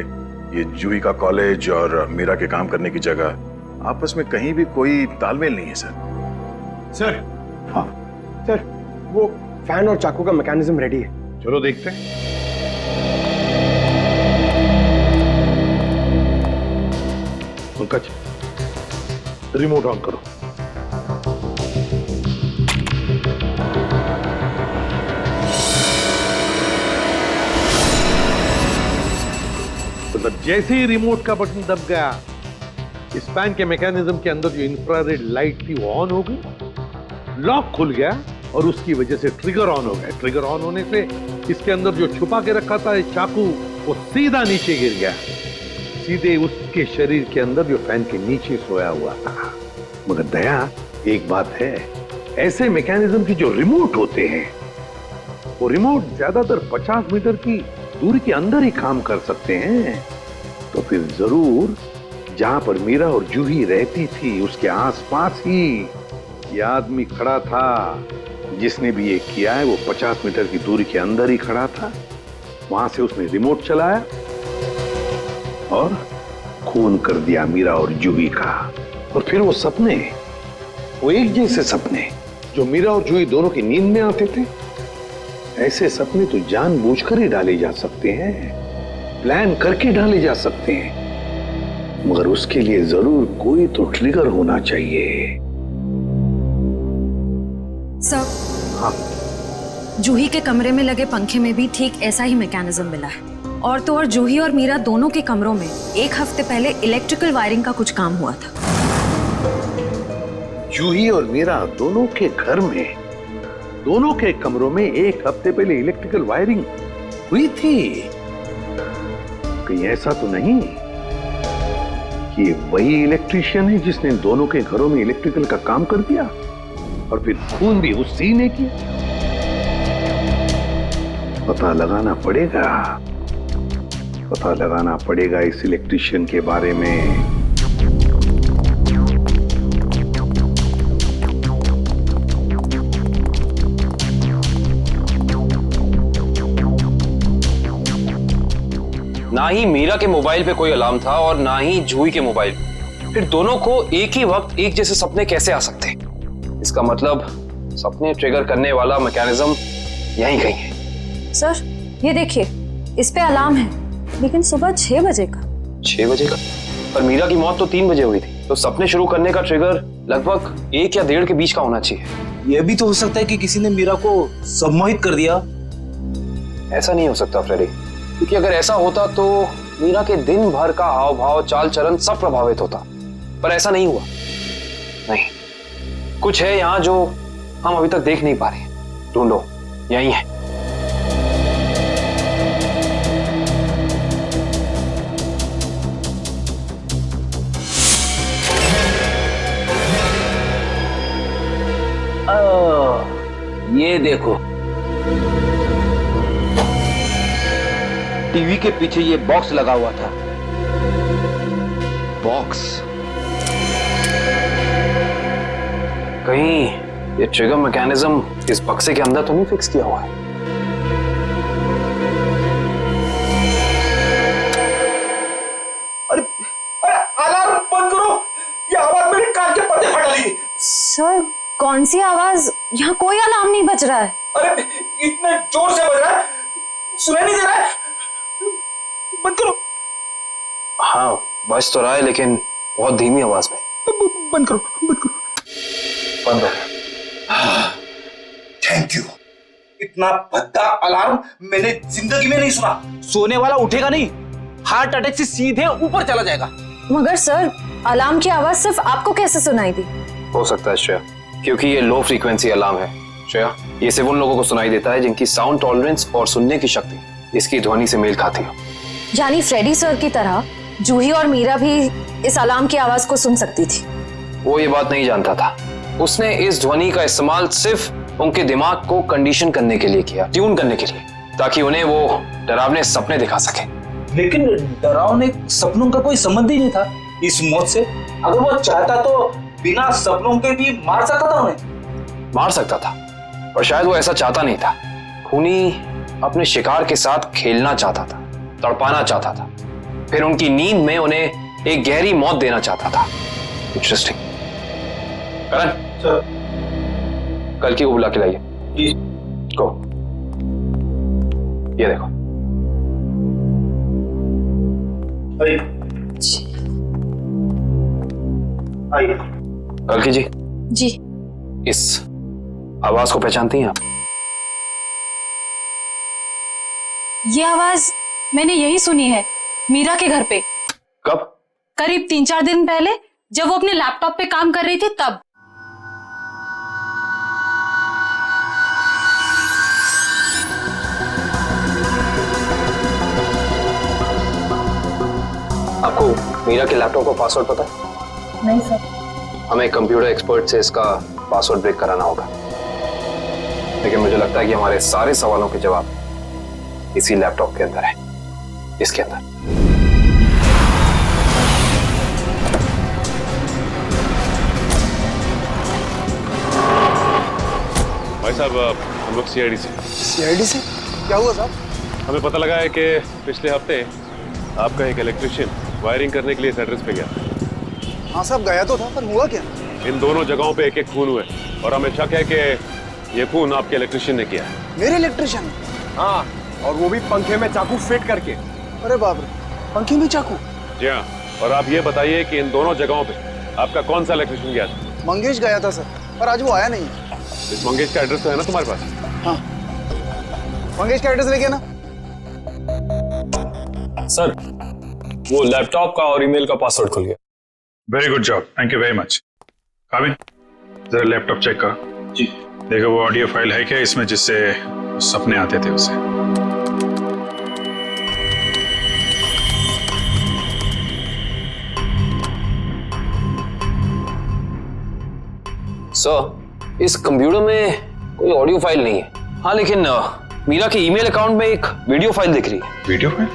Speaker 12: ये जूही का कॉलेज और मीरा के काम करने की जगह, आपस में कहीं भी कोई तालमेल नहीं है सर।
Speaker 9: हाँ सर, वो फैन और चाकू का मैकेनिज्म रेडी है।
Speaker 12: चलो देखते हैं।
Speaker 11: पंकज, रिमोट ऑन करो। मगर जैसे ही रिमोट का बटन दब गया, इस फैन के मैकेनिज्म के अंदर जो इंफ्रारेड लाइट थी वो ऑन हो गई, लॉक खुल गया और उसकी वजह से ट्रिगर ऑन हो गया। ट्रिगर ऑन होने से इसके अंदर जो छुपा के रखा था चाकू, वो सीधा नीचे गिर गया, सीधे उसके शरीर के अंदर जो फैन के नीचे सोया हुआ था। मगर दया, एक बात है, ऐसे मैकेनिज्म की जो रिमोट होते हैं, वो रिमोट ज्यादातर 50 मीटर की दूरी के अंदर ही काम कर सकते हैं। तो फिर जरूर जहां पर मीरा और जूही रहती थी उसके आसपास ही ये आदमी खड़ा था। जिसने भी ये किया है वो 50 मीटर की दूरी के अंदर ही खड़ा था। वहां से उसने रिमोट चलाया और खून कर दिया मीरा और जूही का। और फिर वो सपने, वो एक जैसे सपने जो मीरा और जूही दोनों की नींद में आते थे, ऐसे सपने तो जानबूझकर ही डाले जा सकते हैं, प्लान करके डाले जा सकते हैं, मगर उसके लिए जरूर कोई तो ट्रिगर होना चाहिए।
Speaker 3: सर, हाँ, जूही के कमरे में लगे पंखे में भी ठीक ऐसा ही मैकेनिज्म मिला है। और तो और जूही और मीरा दोनों के कमरों में एक हफ्ते पहले इलेक्ट्रिकल वायरिंग का कुछ काम हुआ था।
Speaker 11: जूही और मीरा दोनों के घर में, दोनों के कमरों में एक हफ्ते पहले इलेक्ट्रिकल वायरिंग हुई थी। कहीं ऐसा तो नहीं कि वही इलेक्ट्रिशियन है जिसने दोनों के घरों में इलेक्ट्रिकल का काम कर दिया और फिर खून भी उसी ने किया? पता लगाना पड़ेगा इस इलेक्ट्रिशियन के बारे में।
Speaker 7: ना ही मीरा के मोबाइल पे कोई अलार्म था और ना ही जूही के मोबाइल। फिर दोनों को एक ही वक्त एक जैसे सपने कैसे आ सकते हैं? इसका मतलब सपने ट्रिगर करने वाला मैकेनिज्म यहीं कहीं है।
Speaker 3: सर, ये देखिए, इस पे अलार्म है, लेकिन सुबह 6 बजे का।
Speaker 7: 6 बजे का? पर मीरा की मौत तो 3 बजे हुई थी, तो सपने शुरू करने का ट्रिगर लगभग 1 या 1.5 के बीच का होना चाहिए।
Speaker 8: यह भी तो हो सकता है कि किसी ने मीरा को सम्मोहित कर दिया।
Speaker 7: ऐसा नहीं हो सकता फ्रेडी, क्योंकि अगर ऐसा होता तो मीरा के दिन भर का हाव भाव, चाल चलन सब प्रभावित होता। पर ऐसा नहीं हुआ। नहीं, कुछ है यहाँ जो हम अभी तक देख नहीं पा रहे। ढूंढो, यही है।
Speaker 8: ये देखो, टीवी के पीछे ये बॉक्स लगा हुआ था।
Speaker 7: बॉक्स? कहीं ये ट्रिगर मैकेनिज्म इस बक्से के अंदर तो नहीं फिक्स किया हुआ है?
Speaker 8: अरे अलार्म बंद करो, ये आवाज मेरे कान के पर्दे फटा ली।
Speaker 3: सर, कौन सी आवाज? यहाँ कोई अलार्म नहीं बज रहा है।
Speaker 8: अरे इतने जोर से बज रहा है, सुनाई नहीं दे रहा है। बंद करो।
Speaker 7: हाँ, बज तो रहा है, लेकिन बहुत धीमी आवाज में।
Speaker 8: बंद करो, बंद करो।
Speaker 7: बंद हो।
Speaker 8: Thank you. इतना भद्दा अलार्म मैंने जिंदगी में नहीं सुना। सोने वाला उठेगा नहीं, हार्ट अटैक से सीधे ऊपर चला जाएगा।
Speaker 3: मगर सर, अलार्म की आवाज सिर्फ आपको कैसे सुनाई दी?
Speaker 7: हो सकता है श्रेया, क्योंकि ये लो फ्रीक्वेंसी अलार्म है। श्रेया, ये सिर्फ उन लोगों को सुनाई देता है जिनकी साउंड टॉलरेंस और सुनने की शक्ति इसकी ध्वनि से मेल खाती है।
Speaker 3: यानी फ्रेडी सर की तरह जूही और मीरा भी इस अलार्म की आवाज को सुन सकती थी।
Speaker 7: वो ये बात नहीं जानता था। उसने इस ध्वनि का इस्तेमाल सिर्फ उनके दिमाग को कंडीशन करने के लिए किया, ट्यून करने के लिए, ताकि उन्हें वो डरावने सपने दिखा सके।
Speaker 8: लेकिन डरावने सपनों का कोई संबंध ही नहीं था इस मौत से। अगर वो चाहता तो बिना सपनों के भी मार सकता था उन्हें।
Speaker 7: मार सकता था, पर शायद वो ऐसा चाहता नहीं था। खूनी अपने शिकार के साथ खेलना चाहता था, तड़पाना चाहता था, फिर उनकी नींद में उन्हें एक गहरी मौत देना चाहता था। इंटरेस्टिंग। करण, कल की को बुला के लाइए। गो। ये देखो।
Speaker 8: आइए।
Speaker 7: कल की जी।
Speaker 3: जी।
Speaker 7: इस आवाज को पहचानती हैं आप?
Speaker 1: ये आवाज मैंने यही सुनी है, मीरा के घर पे।
Speaker 7: कब?
Speaker 1: करीब 3-4 दिन पहले, जब वो अपने लैपटॉप पे काम कर रही थी तब।
Speaker 7: आपको मीरा के लैपटॉप का पासवर्ड पता है?
Speaker 3: नहीं सर।
Speaker 7: हमें कंप्यूटर एक्सपर्ट से इसका पासवर्ड ब्रेक कराना होगा, लेकिन मुझे लगता है कि हमारे सारे सवालों के जवाब इसी लैपटॉप के अंदर है, इसके अंदर।
Speaker 11: भाई साहब, हम लोग सीआईडी से।
Speaker 13: सीआईडी से? क्या हुआ साहब?
Speaker 11: हमें पता लगा है कि पिछले हफ्ते आपका एक इलेक्ट्रिशियन वायरिंग करने के लिए इस एड्रेस पे गया।
Speaker 13: हाँ साहब, गया तो था, पर हुआ क्या?
Speaker 11: इन दोनों जगहों पे एक खून हुए और हमें शक है कि ये खून आपके इलेक्ट्रिशियन ने किया है।
Speaker 13: मेरे इलेक्ट्रिशियन?
Speaker 9: हाँ, और वो भी पंखे में चाकू फिट करके।
Speaker 13: अरे बाप रे, पंखे में चाकू?
Speaker 11: जी हाँ, और आप ये बताइए कि इन दोनों जगहों पे आपका कौन सा इलेक्ट्रिशियन गया था?
Speaker 13: मंगेश गया था सर, पर आज वो आया नहीं है।
Speaker 11: इस मंगेश का एड्रेस तो है ना तुम्हारे पास?
Speaker 13: हाँ, मंगेश का एड्रेस लेके ना।
Speaker 7: सर, वो लैपटॉप का और ईमेल का पासवर्ड खुल गया।
Speaker 12: Very good job, thank you very much. काबिन, जरा लैपटॉप चेक करो। जी। देखो वो ऑडियो फाइल है क्या इसमें, जिससे सपने आते थे उसे?
Speaker 7: सर, इस कंप्यूटर में कोई ऑडियो फाइल नहीं है। हाँ, लेकिन मीरा के ईमेल अकाउंट में एक वीडियो फाइल दिख रही है।
Speaker 12: Video file?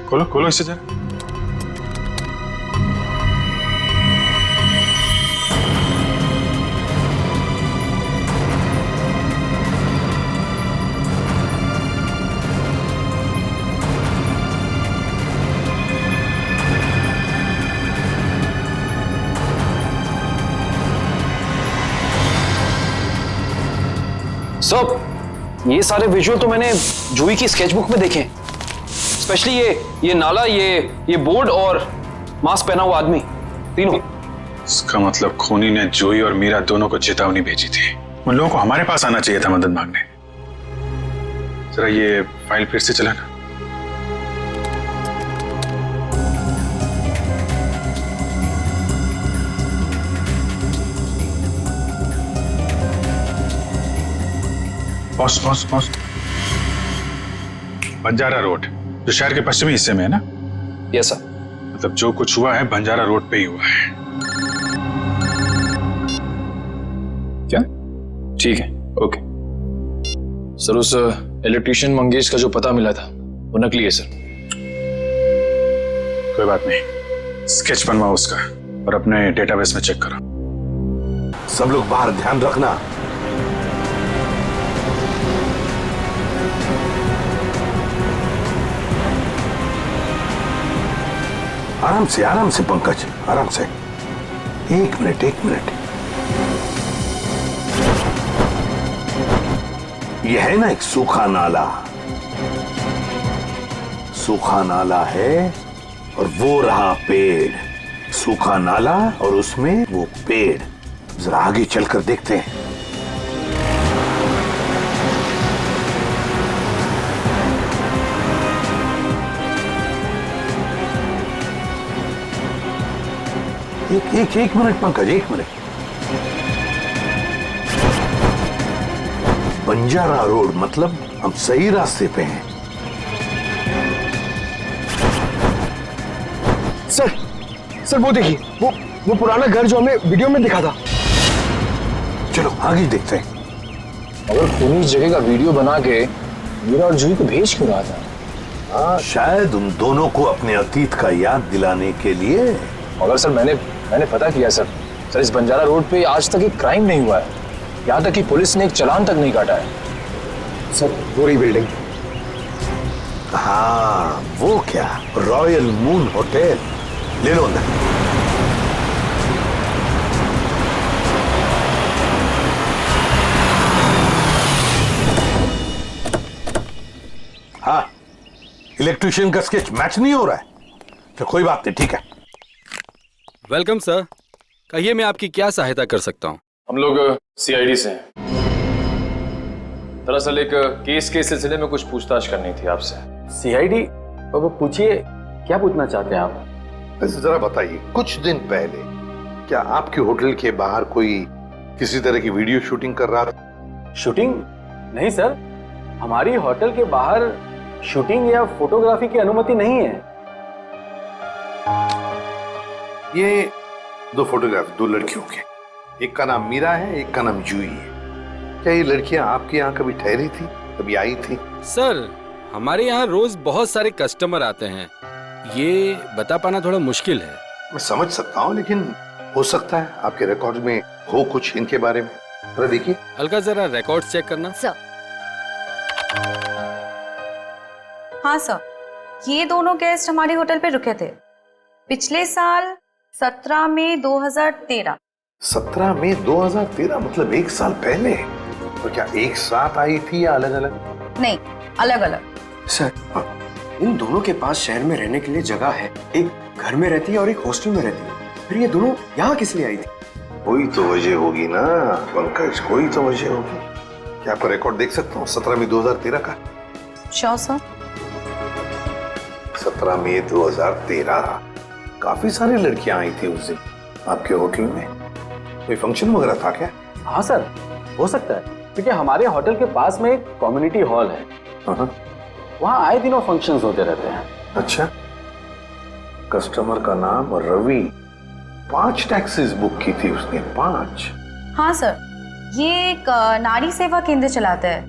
Speaker 12: खोलो खोलो इसे जरा।
Speaker 7: सर, ये सारे विजुअल तो मैंने जूही की स्केचबुक में देखे, स्पेशली ये नाला, ये बोर्ड और मास्क पहना हुआ आदमी, तीनों।
Speaker 12: इसका मतलब खूनी ने जूही और मीरा दोनों को चेतावनी भेजी थी। उन लोगों को हमारे पास आना चाहिए था मदद मांगने। जरा ये फाइल फिर से चलाना। पॉज। बंजारा रोड, जो शहर के पश्चिमी हिस्से में है ना?
Speaker 7: Yes sir.
Speaker 12: मतलब जो कुछ हुआ है बंजारा रोड पे ही हुआ है।
Speaker 7: क्या? ठीक है, ओके। सर, उस इलेक्ट्रिशियन मंगेश का जो पता मिला था वो नकली है सर।
Speaker 12: कोई बात नहीं, स्केच बनवाओ उसका और अपने डेटाबेस में चेक करो।
Speaker 11: सब लोग बाहर ध्यान रखना। आराम से पंकज, आराम से। एक मिनट। यह है ना एक सूखा नाला है और वो रहा पेड़। सूखा नाला और उसमें वो पेड़। जरा आगे चलकर देखते हैं। एक मिनट पंकज, एक मिनट। बंजारा रोड, मतलब हम सही रास्ते पे हैं।
Speaker 9: सर वो देखिए, वो पुराना घर जो हमें वीडियो में दिखा था।
Speaker 11: चलो आगे देखते हैं।
Speaker 7: अगर खूनी इस जगह का वीडियो बना के मीरा और जूही को भेज क्यों रहा था?
Speaker 11: हाँ, शायद उन दोनों को अपने अतीत का याद दिलाने के लिए।
Speaker 7: मगर सर, मैंने पता किया सर, इस बंजारा रोड पे आज तक एक क्राइम नहीं हुआ है। यहाँ तक कि पुलिस ने एक चालान तक नहीं काटा है।
Speaker 9: सर, वो रही बिल्डिंग।
Speaker 11: हाँ, वो क्या, रॉयल मून होटल। ले लो अंदर। हाँ, इलेक्ट्रिशियन का स्केच मैच नहीं हो रहा है तो कोई बात नहीं, ठीक है।
Speaker 14: वेलकम सर, कहिए मैं आपकी क्या सहायता कर सकता हूँ?
Speaker 7: हम लोग सीआईडी से हैं। दरअसल एक केस के सिलसिले में कुछ पूछताछ करनी थी आपसे।
Speaker 9: सीआईडी? वो पूछिए,
Speaker 7: क्या पूछना चाहते हैं आप?
Speaker 11: वैसे जरा बताइए, कुछ दिन पहले क्या आपके होटल के बाहर कोई किसी तरह की वीडियो शूटिंग कर रहा था?
Speaker 7: शूटिंग? नहीं सर, हमारी होटल के बाहर शूटिंग या फोटोग्राफी की अनुमति नहीं है।
Speaker 11: ये दो फोटोग्राफ दो लड़कियों के, एक का नाम मीरा है, एक का नाम जूही है। क्या ये लड़कियां आपके यहाँ कभी ठहरी थी, कभी आई थी?
Speaker 14: सर, हमारे यहाँ रोज बहुत सारे कस्टमर आते हैं, ये बता पाना थोड़ा मुश्किल है।
Speaker 11: मैं समझ सकता हूँ, लेकिन हो सकता है आपके रिकॉर्ड में हो कुछ इनके बारे में। जरा देखिए।
Speaker 14: अलका, जरा रिकॉर्ड्स चेक करना।
Speaker 15: सर। हाँ सर, ये दोनों गेस्ट हमारे होटल पे रुके थे पिछले साल 17 मई 2013।
Speaker 11: 17 मई 2013 मतलब एक साल पहले। तो क्या एक साथ आई थी या अलग अलग?
Speaker 15: नहीं, अलग अलग।
Speaker 10: सर, इन दोनों के पास शहर में रहने के लिए जगह है, एक घर में रहती है और एक हॉस्टल में रहती है, फिर ये दोनों यहाँ किस लिए आई थी?
Speaker 11: कोई तो वजह होगी ना पंकज, कोई तो वजह होगी। क्या आपका रिकॉर्ड देख सकता हूँ 17 मई 2013 का?
Speaker 15: Sure sir.
Speaker 11: 17 मई 2013 काफी सारी लड़कियां आई थी उस दिन आपके होटल में। कोई फंक्शन वगैरह था क्या?
Speaker 7: हाँ सर, हो सकता है, क्योंकि हमारे होटल के पास में एक कम्युनिटी हॉल है, वहाँ आए दिनों फंक्शंस होते रहते हैं।
Speaker 11: अच्छा, कस्टमर का नाम रवि, 5 टैक्सीज बुक की थी उसने, 5।
Speaker 15: हाँ सर, ये एक नारी सेवा केंद्र चलाता है,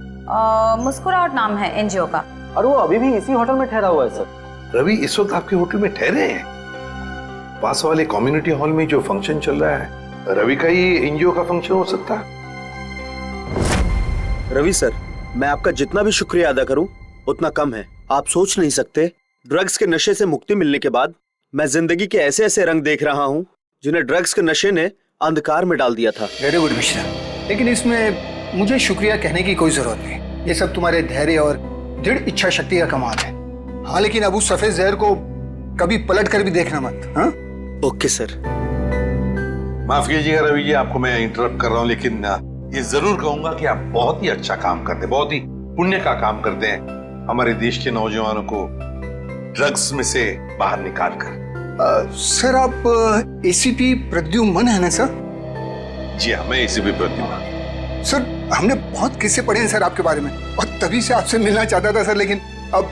Speaker 15: मुस्कुराहट नाम है एनजीओ का।
Speaker 7: और वो अभी भी इसी होटल में ठहरा हुआ है सर।
Speaker 11: रवि इस वक्त आपके होटल में ठहरे हैं? पास वाले कम्युनिटी हॉल में जो फंक्शन चल रहा है, रवि का ही एनजीओ का फंक्शन हो सकता है।
Speaker 8: रवि सर, मैं आपका जितना भी शुक्रिया अदा करूं उतना कम है। आप सोच नहीं सकते, ड्रग्स के नशे से मुक्ति मिलने के बाद मैं जिंदगी के ऐसे ऐसे रंग देख रहा हूं जिन्हें ड्रग्स के नशे ने अंधकार में डाल दिया था।
Speaker 13: वेरी गुड मिश्रा, लेकिन इसमें मुझे शुक्रिया कहने की कोई जरूरत नहीं। ये सब तुम्हारे धैर्य और दृढ़ इच्छा शक्ति का कमाल है। हाँ, लेकिन अब उस सफेद जहर को कभी पलट कर भी देखना मत। हाँ?
Speaker 8: Okay sir.
Speaker 11: माफ कीजिएगा रवि जी, आपको मैं इंटरप्ट कर रहा हूँ, लेकिन ये जरूर कहूंगा कि आप बहुत ही अच्छा काम करते हैं, बहुत ही पुण्य का काम करते हैं हमारे देश के नौजवानों को ड्रग्स में से बाहर निकाल कर।
Speaker 13: सर, आप एसीपी प्रद्युमन है ना सर?
Speaker 11: जी हाँ, मैं एसीपी प्रद्युमन।
Speaker 13: सर, हमने बहुत किस्से पढ़े हैं सर आपके बारे में, और तभी से आपसे मिलना चाहता था सर, लेकिन अब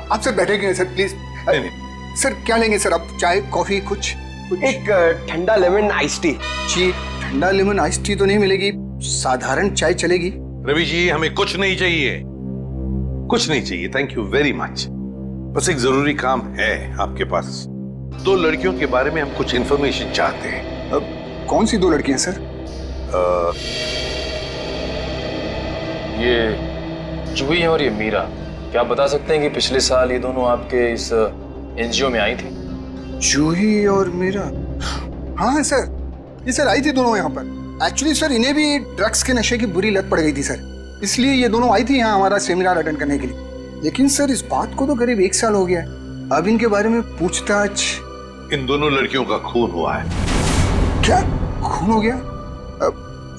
Speaker 13: आप सर बैठेंगे सर प्लीज? सर क्या लेंगे सर आप? चाय, कॉफी, कुछ?
Speaker 10: एक ठंडा लेमन आइस टी।
Speaker 13: जी, ठंडा लेमन आइस टी तो नहीं मिलेगी, साधारण चाय चलेगी।
Speaker 11: रवि जी, हमें कुछ नहीं चाहिए, कुछ नहीं चाहिए, थैंक यू वेरी मच। बस एक जरूरी काम है आपके पास। 2 लड़कियों के बारे में हम कुछ इंफॉर्मेशन चाहते हैं।
Speaker 13: अब कौन सी 2 लड़कियां सर?
Speaker 7: ये जूही और ये मीरा, क्या आप बता सकते हैं कि पिछले साल ये दोनों आपके इस एनजीओ में आई थी?
Speaker 13: जूही और मीरा? हाँ सर, ये सर आई थी दोनों यहाँ पर। एक्चुअली सर, इन्हें भी ड्रग्स के नशे की बुरी लत पड़ गई थी सर, इसलिए ये दोनों आई थी यहाँ हमारा सेमिनार अटेंड करने के लिए। लेकिन सर, इस बात को तो करीब 1 साल हो गया है। अब इनके बारे में पूछताछ।
Speaker 11: इन दोनों लड़कियों का खून हुआ है।
Speaker 13: क्या खून हो गया?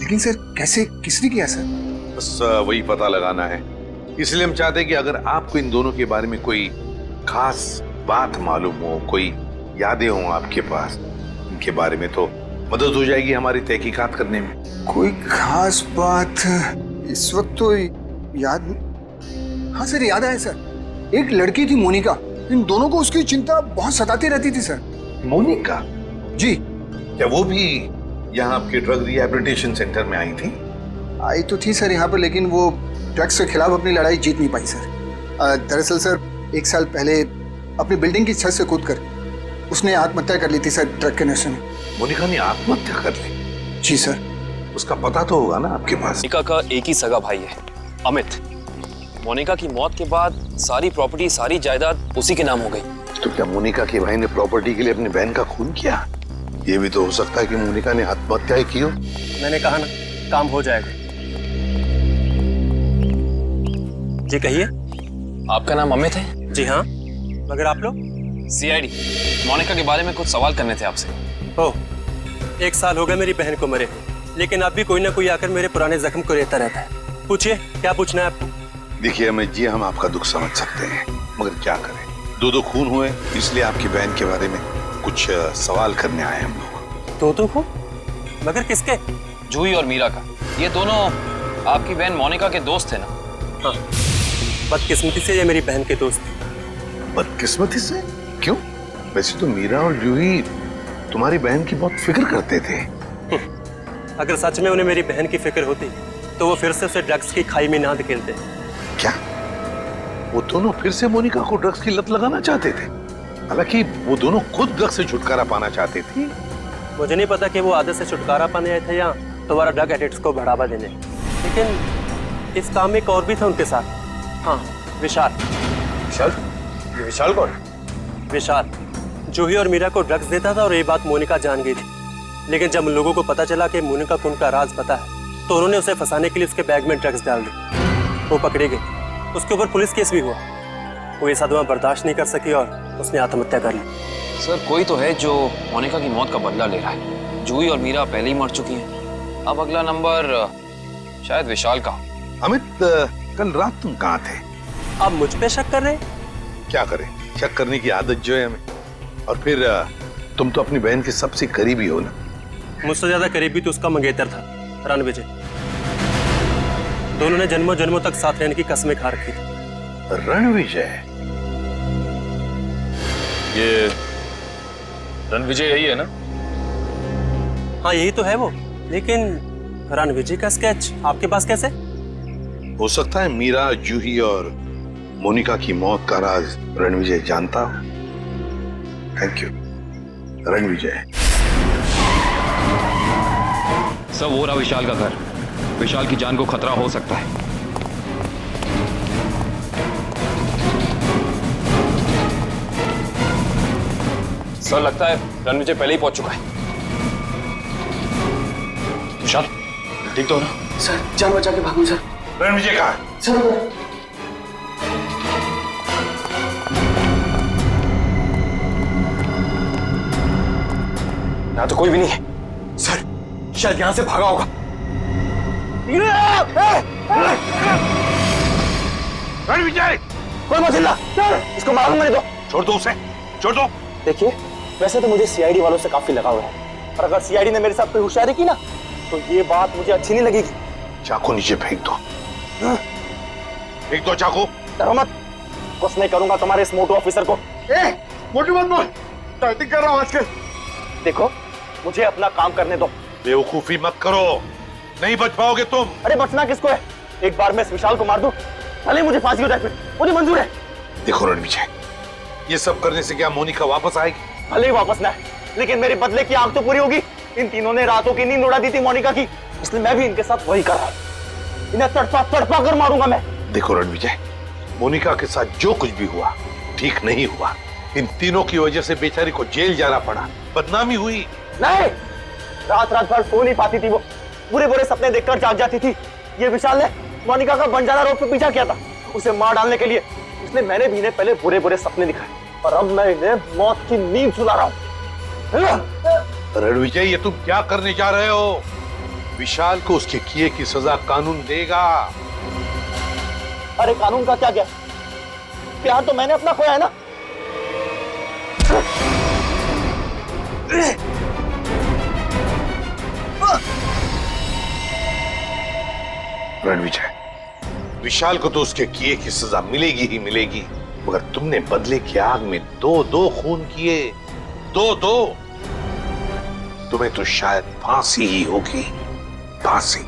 Speaker 13: लेकिन सर कैसे, किसने किया सर?
Speaker 11: बस वही पता लगाना है, इसलिए हम चाहते हैं कि अगर आपको इन दोनों के बारे में कोई खास बात मालूम हो, कोई यादें हो आपके पास इनके बारे में, तो मदद हो जाएगी हमारी तहकीकात करने में।
Speaker 13: कोई खास बात इस वक्त तो याद। हाँ सर, याद आया सर, एक लड़की थी मोनिका, इन दोनों को उसकी चिंता बहुत सताती रहती थी सर।
Speaker 11: मोनिका?
Speaker 13: जी।
Speaker 11: क्या वो भी यहाँ आपके ड्रग रिहैबिलिटेशन सेंटर में आई थी?
Speaker 13: आई तो थी सर यहाँ पर, लेकिन वो ड्रग्स के खिलाफ अपनी लड़ाई जीत नहीं पाई सर। दरअसल सर, 1 साल पहले अपनी बिल्डिंग की छत से कूदकर उसने आत्महत्या कर ली थी सर, ड्रग के नशे में।
Speaker 11: मोनिका ने आत्महत्या कर ली?
Speaker 13: जी सर।
Speaker 11: उसका पता तो होगा ना आपके पास?
Speaker 7: मोनिका का एक ही सगा भाई है, अमित। मोनिका की मौत के बाद सारी प्रॉपर्टी, सारी जायदाद उसी के नाम हो गई।
Speaker 11: तो क्या मोनिका के भाई ने प्रॉपर्टी के लिए अपनी बहन का खून किया? ये भी तो हो सकता है कि मोनिका ने आत्महत्या की हो।
Speaker 10: मैंने कहा ना, काम हो जाएगा। जी कहिए।
Speaker 7: आपका नाम अमित है?
Speaker 10: जी हाँ, मगर आप लोग?
Speaker 7: सीआईडी। मोनिका के बारे में कुछ सवाल करने थे आपसे।
Speaker 10: ओह, 1 साल हो गए मेरी बहन को मरे, लेकिन अब भी कोई ना कोई आकर मेरे पुराने जख्म को रहता रहता है। पूछिए, क्या पूछना है आपको?
Speaker 11: देखिए अमित जी, हम आपका दुख समझ सकते हैं, मगर क्या करें, दो खून हुए, इसलिए आपकी बहन के बारे में कुछ सवाल करने आए हम लोग।
Speaker 7: दो खून? मगर किसके? जूही और मीरा का। ये दोनों आपकी बहन मोनिका के दोस्त थे ना?
Speaker 16: हाँ, बदकिस्मती से ये मेरी बहन के दोस्त थे।
Speaker 11: बदकिस्मती से? क्यों? वैसे तो मीरा और जूही तुम्हारी बहन की बहुत फिक्र करते थे।
Speaker 16: अगर सच में उन्हें मेरी बहन की फिक्र होती तो वो फिर से उसे ड्रग्स की खाई में ना धकेलते।
Speaker 11: क्या वो दोनों फिर से मोनिका को ड्रग्स की लत लगाना चाहते थे? हालांकि वो दोनों खुद ड्रग्स से छुटकारा पाना चाहते थे।
Speaker 16: मुझे नहीं पता कि वो आदत से छुटकारा पाने आए थे या दोबारा ड्रग एडिक्ट्स को बढ़ावा देने, लेकिन इस काम में एक और भी था उनके साथ। हाँ, विशाल।
Speaker 11: विशाल? ये विशाल कौन?
Speaker 16: विशाल जूही और मीरा को ड्रग्स देता था और ये बात मोनिका जान गई थी। लेकिन जब लोगों को पता चला कि मोनिका को उनका राज पता है तो उन्होंने उसे फंसाने के लिए उसके बैग में ड्रग्स डाल दी। वो पकड़ी गई, उसके ऊपर पुलिस केस भी हुआ। वो ये सदमा बर्दाश्त नहीं कर सकी और उसने आत्महत्या कर ली।
Speaker 7: सर, कोई तो है जो मोनिका की मौत का बदला ले रहा है। जूही और मीरा पहले ही मर चुकी हैं। अब अगला नंबर शायद विशाल का।
Speaker 11: अमित, कल रात तुम कहाँ थे?
Speaker 16: आप मुझ पे शक कर रहे?
Speaker 11: क्या करें, शक करने की आदत जो है हमें। और फिर तुम तो अपनी बहन के सबसे करीबी हो ना।
Speaker 16: मुझसे ज्यादा करीबी तो उसका मंगेतर था, रणविजय। दोनों ने जन्मों जन्मों तक साथ रहने की कस्में खा रखी थी।
Speaker 11: रणविजय?
Speaker 7: ये रणविजय यही है ना?
Speaker 16: हाँ, यही तो है वो। लेकिन रणविजय का स्केच आपके पास कैसे?
Speaker 11: हो सकता है मीरा, जूही और मोनिका की मौत का राज रणविजय जानता हो। Thank you Ranvijay.
Speaker 7: सब हो रहा विशाल का घर। विशाल की जान को खतरा हो सकता है। सर, लगता है रणविजय पहले ही पहुंच चुका है। विशाल ठीक तो हो ना?
Speaker 9: सर, जान बचा के भागो सर।
Speaker 11: रणविजय कहाँ है?
Speaker 9: सर,
Speaker 7: यहाँ तो कोई भी नहीं है। सर, शायद यहाँ से भागा होगा।
Speaker 11: रणविजय!
Speaker 17: कोई मत हिलना, इसको मालूम नहीं दो।
Speaker 11: छोड़ दो उसे, छोड़ दो।
Speaker 17: देखिए, वैसे तो मुझे सीआईडी वालों से काफी लगाव है, पर अगर सीआईडी ने मेरे साथ कोई होशियारी की ना तो ये बात मुझे अच्छी नहीं लगेगी।
Speaker 11: चाकू नीचे फेंक दो। फेंक दो चाकू।
Speaker 17: डरो मत, कुछ नहीं करूंगा तुम्हारे इस मोटू ऑफिसर को।
Speaker 13: मोटू मत बोल, टाइपिंग कर रहा हूँ आजकल।
Speaker 17: देखो, मुझे अपना काम करने दो।
Speaker 11: बेवकूफी मत करो, नहीं बच पाओगे तुम।
Speaker 17: अरे बचना किसको है? एक बार मैं इस विशाल को मार दूं, भले मुझे फांसी हो जाए, फिर मुझे मंजूर है।
Speaker 11: देखो रणविजय, ये सब करने से क्या मोनिका वापस आएगी?
Speaker 17: भले ही वापस ना है, लेकिन मेरे बदले की आग तो पूरी होगी। इन तीनों ने रातों की नींद उड़ा दी थी मोनिका की, इसलिए मैं भी इनके साथ वही कर रहा हूं। इन्हें तड़पा तड़पा कर मारूंगा मैं।
Speaker 11: देखो रणविजय, मोनिका के साथ जो कुछ भी हुआ ठीक नहीं हुआ। इन तीनों की वजह से बेचारी को जेल जाना पड़ा, बदनामी हुई।
Speaker 17: नहीं, रात रात भर सो नहीं पाती थी वो, बुरे बुरे सपने देखकर जाग जाती थी। ये विशाल ने मोनिका का बंजारा रोड पे पीछा किया था उसे मार डालने के लिए, इसलिए मैंने भी इन्हें पहले बुरे बुरे सपने दिखाए और अब मैं इन्हें मौत की नींद सुला रहा हूं।
Speaker 11: रणविजय, ये तुम क्या करने जा रहे हो? विशाल को उसके किए की सजा कानून देगा।
Speaker 17: अरे कानून का क्या गया, प्यार तो मैंने अपना खोया है ना।
Speaker 11: रणविजय, विशाल को तो उसके किए की सजा मिलेगी ही मिलेगी, मगर तुमने बदले की आग में दो खून किए, दो। तुम्हें तो शायद फांसी ही होगी, फांसी।